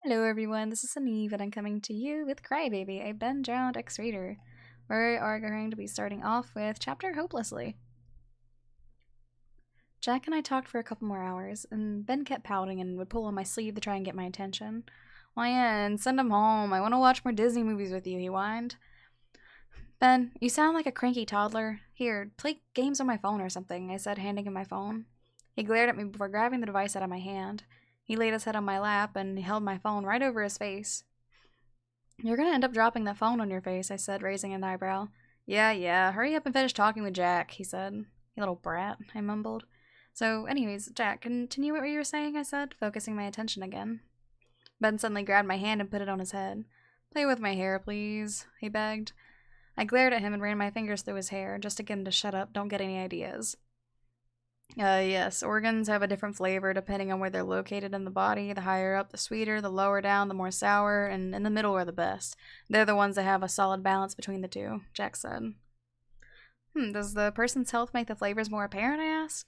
Hello everyone, this is Anive and I'm coming to you with Crybaby, a Ben drowned ex-reader. We are going to be starting off with Chapter Hopelessly. Jack and I talked for a couple more hours, and Ben kept pouting and would pull on my sleeve to try and get my attention. Why, send him home. I want to watch more Disney movies with you, he whined. Ben, you sound like a cranky toddler. Here, play games on my phone or something, I said, handing him my phone. He glared at me before grabbing the device out of my hand. He laid his head on my lap and held my phone right over his face. You're gonna end up dropping that phone on your face, I said, raising an eyebrow. Yeah, hurry up and finish talking with Jack, he said. You little brat, I mumbled. So, anyways, Jack, continue what you were saying, I said, focusing my attention again. Ben suddenly grabbed my hand and put it on his head. Play with my hair, please, he begged. I glared at him and ran my fingers through his hair, just to get him to shut up, don't get any ideas. Yes, organs have a different flavor depending on where they're located in the body. The higher up, the sweeter, the lower down, the more sour, and in the middle are the best. They're the ones that have a solid balance between the two, Jack said. Does the person's health make the flavors more apparent, I asked?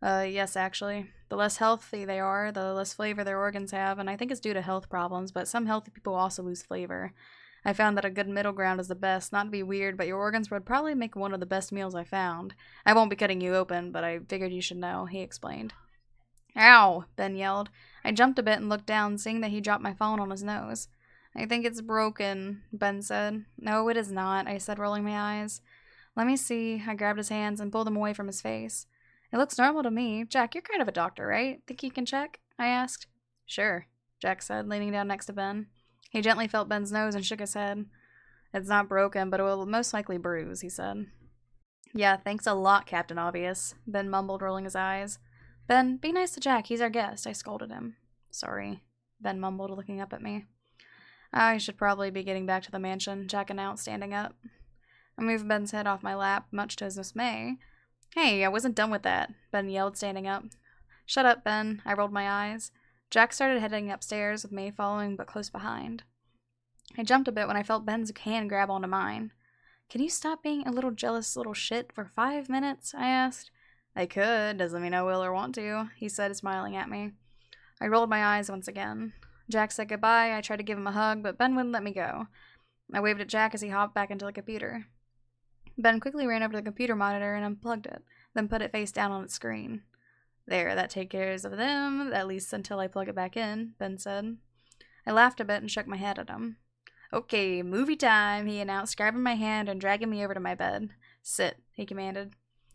Yes, actually. The less healthy they are, the less flavor their organs have, and I think it's due to health problems, but some healthy people also lose flavor. I found that a good middle ground is the best. Not to be weird, but your organs would probably make one of the best meals I found. I won't be cutting you open, but I figured you should know, he explained. Ow, Ben yelled. I jumped a bit and looked down, seeing that he dropped my phone on his nose. I think it's broken, Ben said. No, it is not, I said, rolling my eyes. Let me see. I grabbed his hands and pulled them away from his face. It looks normal to me. Jack, you're kind of a doctor, right? Think you can check? I asked. Sure, Jack said, leaning down next to Ben. He gently felt Ben's nose and shook his head. It's not broken, but it will most likely bruise, he said. Yeah, thanks a lot, Captain Obvious, Ben mumbled, rolling his eyes. Ben, be nice to Jack, he's our guest, I scolded him. Sorry, Ben mumbled, looking up at me. I should probably be getting back to the mansion, Jack announced, standing up. I moved Ben's head off my lap, much to his dismay. Hey, I wasn't done with that, Ben yelled, standing up. Shut up, Ben, I rolled my eyes. Jack started heading upstairs, with me following but close behind. I jumped a bit when I felt Ben's hand grab onto mine. Can you stop being a little jealous little shit for 5 minutes? I asked. I could, doesn't mean I will or want to, he said, smiling at me. I rolled my eyes once again. Jack said goodbye. I tried to give him a hug, but Ben wouldn't let me go. I waved at Jack as he hopped back into the computer. Ben quickly ran over to the computer monitor and unplugged it, then put it face down on its screen. There, that takes care of them, at least until I plug it back in, Ben said. I laughed a bit and shook my head at him. Okay, movie time, he announced, grabbing my hand and dragging me over to my bed. Sit, he commanded.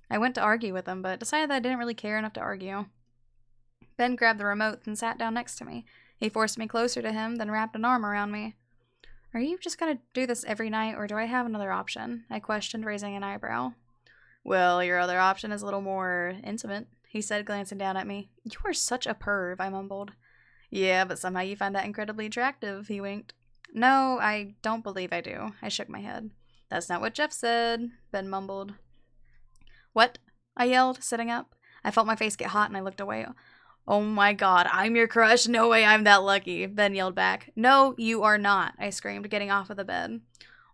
I went to argue with him, but decided that I didn't really care enough to argue. Ben grabbed the remote and sat down next to me. He forced me closer to him, then wrapped an arm around me. Are you just gonna do this every night, or do I have another option? I questioned, raising an eyebrow. Well, your other option is a little more intimate, he said, glancing down at me. You are such a perv, I mumbled. Yeah, but somehow you find that incredibly attractive, he winked. No, I don't believe I do. I shook my head. That's not what Jeff said, Ben mumbled. What? I yelled, sitting up. I felt my face get hot and I looked away. Oh my god, I'm your crush? No way I'm that lucky, Ben yelled back. No, you are not, I screamed, getting off of the bed.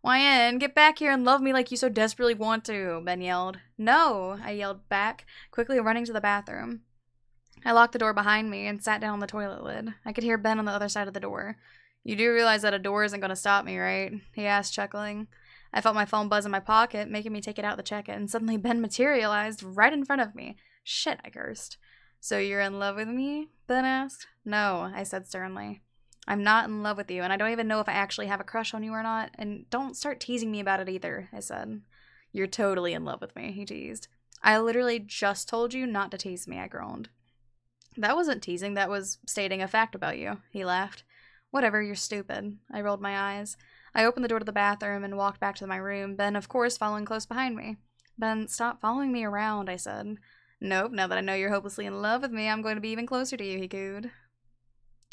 Wyan, get back here and love me like you so desperately want to, Ben yelled. No, I yelled back, quickly running to the bathroom. I locked the door behind me and sat down on the toilet lid. I could hear Ben on the other side of the door. You do realize that a door isn't going to stop me, right? He asked, chuckling. I felt my phone buzz in my pocket, making me take it out to check it, and suddenly Ben materialized right in front of me. Shit, I cursed. So you're in love with me? Ben asked. No, I said sternly. I'm not in love with you, and I don't even know if I actually have a crush on you or not, and don't start teasing me about it either, I said. You're totally in love with me, he teased. I literally just told you not to tease me, I groaned. That wasn't teasing, that was stating a fact about you, he laughed. Whatever, you're stupid. I rolled my eyes. I opened the door to the bathroom and walked back to my room, Ben, of course, following close behind me. Ben, stop following me around, I said. Nope, now that I know you're hopelessly in love with me, I'm going to be even closer to you, he cooed.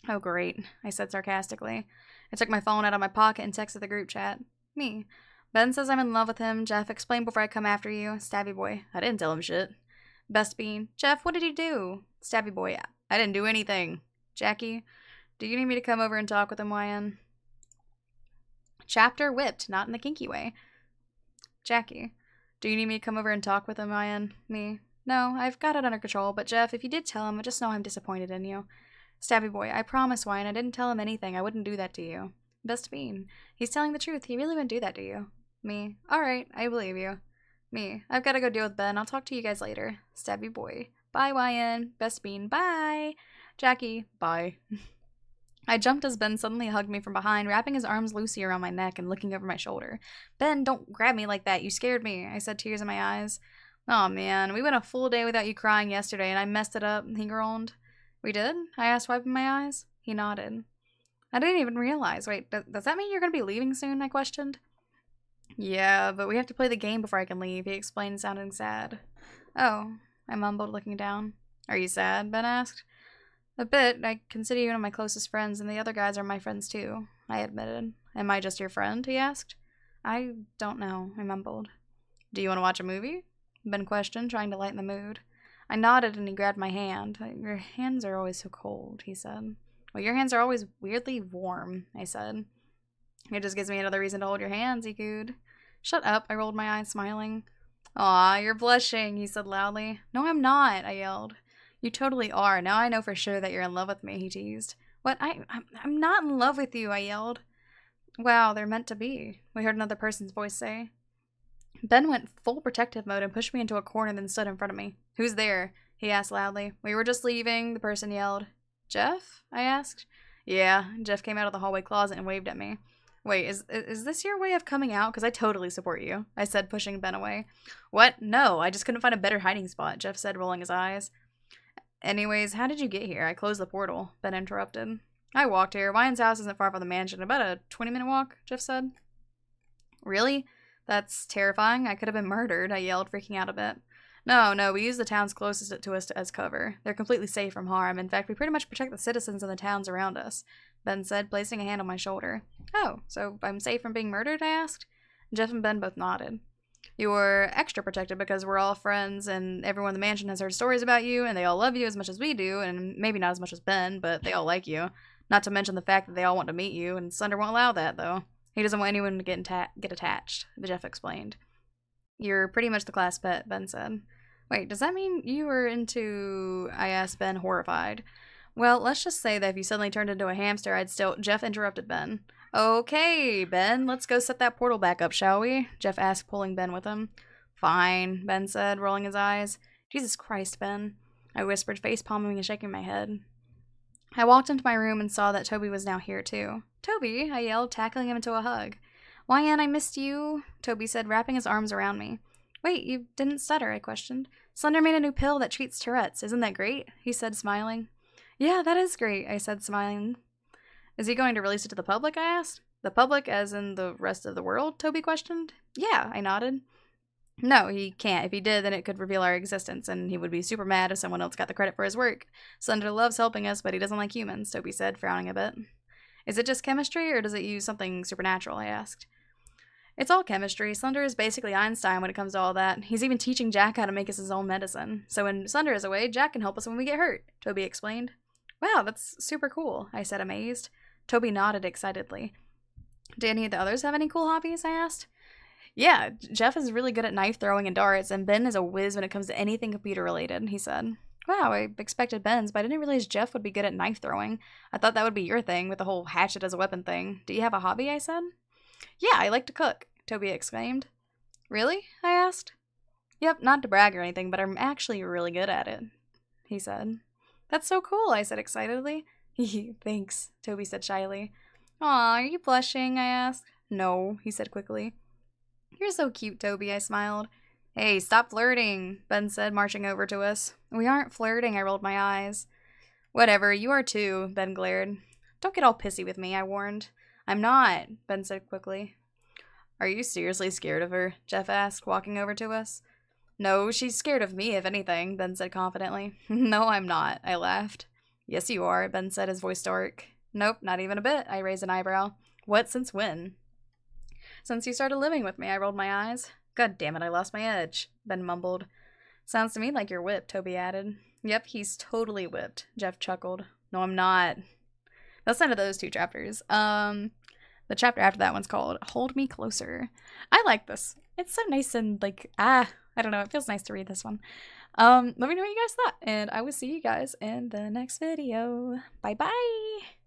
Oh, great, I said sarcastically. I took my phone out of my pocket and texted the group chat. Me. Ben says I'm in love with him. Jeff, explain before I come after you. Stabby boy. I didn't tell him shit. Best Bean. Jeff, what did you do? Stabby boy. I didn't do anything. Jackie. Do you need me to come over and talk with him, Wyan? Chapter whipped, not in the kinky way. Jackie. Do you need me to come over and talk with him, Wyan? Me. No, I've got it under control, but Jeff, if you did tell him, just know I'm disappointed in you. Stabby boy, I promise, Wyan, I didn't tell him anything. I wouldn't do that to you. Best fiend. He's telling the truth. He really wouldn't do that to you. Me. Alright, I believe you. Me. I've got to go deal with Ben. I'll talk to you guys later. Stabby boy. Bye, Wyan. Best fiend. Bye. Jackie. Bye. I jumped as Ben suddenly hugged me from behind, wrapping his arms loosely around my neck and looking over my shoulder. Ben, don't grab me like that. You scared me, I said, tears in my eyes. Aw, man, we went a full day without you crying yesterday, and I messed it up, he groaned. We did? I asked, wiping my eyes. He nodded. I didn't even realize. Wait, does that mean you're going to be leaving soon? I questioned. Yeah, but we have to play the game before I can leave, he explained, sounding sad. Oh, I mumbled, looking down. Are you sad? Ben asked. A bit. I consider you one of my closest friends, and the other guys are my friends too, I admitted. Am I just your friend? He asked. I don't know, I mumbled. Do you want to watch a movie? Ben questioned, trying to lighten the mood. I nodded and he grabbed my hand. Your hands are always so cold, he said. Well, your hands are always weirdly warm, I said. It just gives me another reason to hold your hands, he cooed. Shut up, I rolled my eyes, smiling. Aw, you're blushing, he said loudly. No, I'm not, I yelled. You totally are. Now I know for sure that you're in love with me, he teased. What? I'm not in love with you, I yelled. Wow, they're meant to be, we heard another person's voice say. Ben went full protective mode and pushed me into a corner, then stood in front of me. Who's there? He asked loudly. We were just leaving, the person yelled. Jeff? I asked. Yeah, Jeff came out of the hallway closet and waved at me. Wait, is this your way of coming out? Because I totally support you, I said, pushing Ben away. What? No, I just couldn't find a better hiding spot, Jeff said, rolling his eyes. Anyways, how did you get here? I closed the portal, Ben interrupted. I walked here. Ryan's house isn't far from the mansion. About a 20-minute walk, Jeff said. Really? That's terrifying. I could have been murdered, I yelled, freaking out a bit. No, we use the towns closest to us as cover. They're completely safe from harm. In fact, we pretty much protect the citizens in the towns around us, Ben said, placing a hand on my shoulder. Oh, so I'm safe from being murdered, I asked. Jeff and Ben both nodded. You're extra protected because we're all friends and everyone in the mansion has heard stories about you and they all love you as much as we do, and maybe not as much as Ben, but they all like you. Not to mention the fact that they all want to meet you, and Slender won't allow that, though. He doesn't want anyone to get attached, Jeff explained. You're pretty much the class pet, Ben said. Wait, does that mean you were into... I asked Ben, horrified. Well, let's just say that if you suddenly turned into a hamster, I'd still... Jeff interrupted Ben. Okay, Ben, let's go set that portal back up, shall we? Jeff asked, pulling Ben with him. Fine, Ben said, rolling his eyes. Jesus Christ, Ben, I whispered, face-palming and shaking my head. I walked into my room and saw that Toby was now here, too. Toby, I yelled, tackling him into a hug. Why, Anne, I missed you, Toby said, wrapping his arms around me. Wait, you didn't stutter, I questioned. Slender made a new pill that treats Tourette's. Isn't that great? He said, smiling. Yeah, that is great, I said, smiling. Is he going to release it to the public, I asked. The public, as in the rest of the world, Toby questioned. Yeah, I nodded. No, he can't. If he did, then it could reveal our existence, and he would be super mad if someone else got the credit for his work. Slender loves helping us, but he doesn't like humans, Toby said, frowning a bit. Is it just chemistry, or does it use something supernatural, I asked. It's all chemistry. Slender is basically Einstein when it comes to all that. He's even teaching Jack how to make us his own medicine. So when Slender is away, Jack can help us when we get hurt, Toby explained. Wow, that's super cool, I said, amazed. Toby nodded excitedly. Do any of the others have any cool hobbies, I asked. Yeah, Jeff is really good at knife throwing and darts, and Ben is a whiz when it comes to anything computer-related, he said. Wow, I expected Ben's, but I didn't realize Jeff would be good at knife throwing. I thought that would be your thing, with the whole hatchet as a weapon thing. Do you have a hobby, I said. Yeah, I like to cook, Toby exclaimed. Really? I asked. Yep, not to brag or anything, but I'm actually really good at it, he said. That's so cool, I said excitedly. Thanks, Toby said shyly. Aw, are you blushing, I asked. No, he said quickly. You're so cute, Toby, I smiled. Hey, stop flirting, Ben said, marching over to us. We aren't flirting, I rolled my eyes. Whatever, you are too, Ben glared. Don't get all pissy with me, I warned. I'm not, Ben said quickly. Are you seriously scared of her? Jeff asked, walking over to us. No, she's scared of me, if anything, Ben said confidently. No, I'm not, I laughed. Yes, you are, Ben said, his voice dark. Nope, not even a bit, I raised an eyebrow. What, since when? Since you started living with me, I rolled my eyes. God damn it, I lost my edge, Ben mumbled. Sounds to me like you're whipped, Toby added. Yep, he's totally whipped, Jeff chuckled. No, I'm not. That's the end of those two chapters. The chapter after that one's called Hold Me Closer. I like this. It's so nice and I don't know, it feels nice to read this one. Let me know what you guys thought, and I will see you guys in the next video. Bye bye.